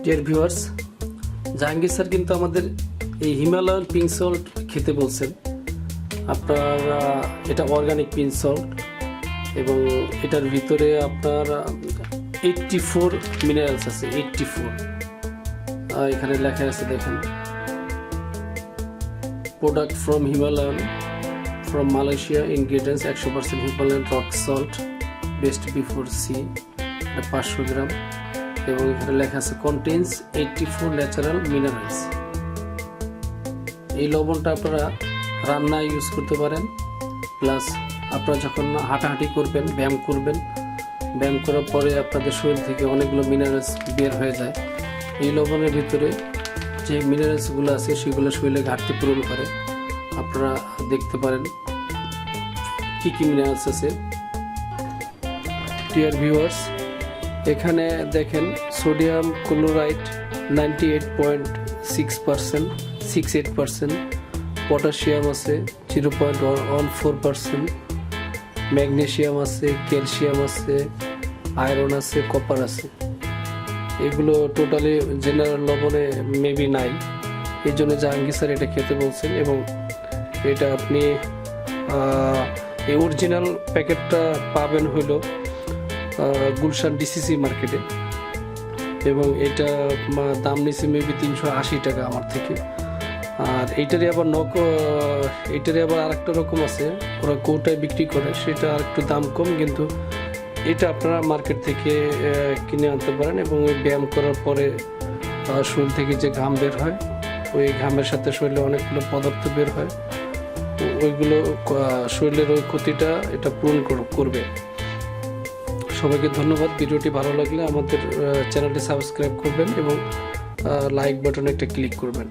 Dear viewers, Jahangir sir কিন্তু আমাদের এই হিমালয়ান পিঙ্ক সল্ট খেতে বলছেন। আপনার এটা অর্গানিক পিঙ্ক সল্ট এবং এটার ভিতরে আপনার 84 মিনারেলস আছে। 84 এখানে লেখা আছে, দেখেন, product from Himalayan from Malaysia, ingredients 100% Himalayan rock salt best before see, 500 gram. এবং এখানে লেখা আছে কন্টেইনস 84 ন্যাচারাল মিনারেলস। এই লবণটা আপনারা রান্নায় ইউজ করতে পারেন, প্লাস আপনারা যখন হাঁটাহাঁটি করবেন, ব্যায়াম করবেন, ব্যায়াম করার পরে আপনাদের শরীর থেকে অনেকগুলো মিনারেলস বের হয়ে যায়। এই লবণের ভিতরে যে মিনারেলসগুলো আছে সেগুলো শরীরে ঘাটতি পূরণ করে। আপনারা দেখতে পারেন কী কী মিনারেলস আছে। ডিয়ার ভিউয়ার্স, এখানে দেখেন সোডিয়াম ক্লোরাইড 98.68%, পটাশিয়াম আছে 0.14%, ম্যাগনেসিয়াম আছে, ক্যালসিয়াম আছে, আয়রন আছে, কপার আছে। এগুলো টোটালি জেনারেল লবণে মেবি নাই, এই জন্য জাহাঙ্গীর স্যার এটা খেতে বলছেন। এবং এটা আপনি এই অরিজিনাল প্যাকেটটা পাবেন হইল গুলশান ডিসিসি মার্কেটে, এবং এটা দাম নিচ্ছে মেবি 380 টাকা আমার থেকে। আর এইটারই আবার আরেকটা রকম আছে, ওরা কৌটায় বিক্রি করে, সেটা আর একটু দাম কম, কিন্তু এটা আপনারা মার্কেট থেকে কিনে আনতে পারেন। এবং ওই ব্যায়াম করার পরে শরীর থেকে যে ঘাম বের হয়, ওই ঘামের সাথে শরীরে অনেকগুলো পদার্থ বের হয়, ওইগুলো শরীরের ওই ক্ষতিটা এটা পূরণ করবে। সবাইকে ধন্যবাদ। ভিডিওটি ভালো লাগলে আমাদের চ্যানেলটি সাবস্ক্রাইব করবেন এবং লাইক বাটনে একটা ক্লিক করবেন।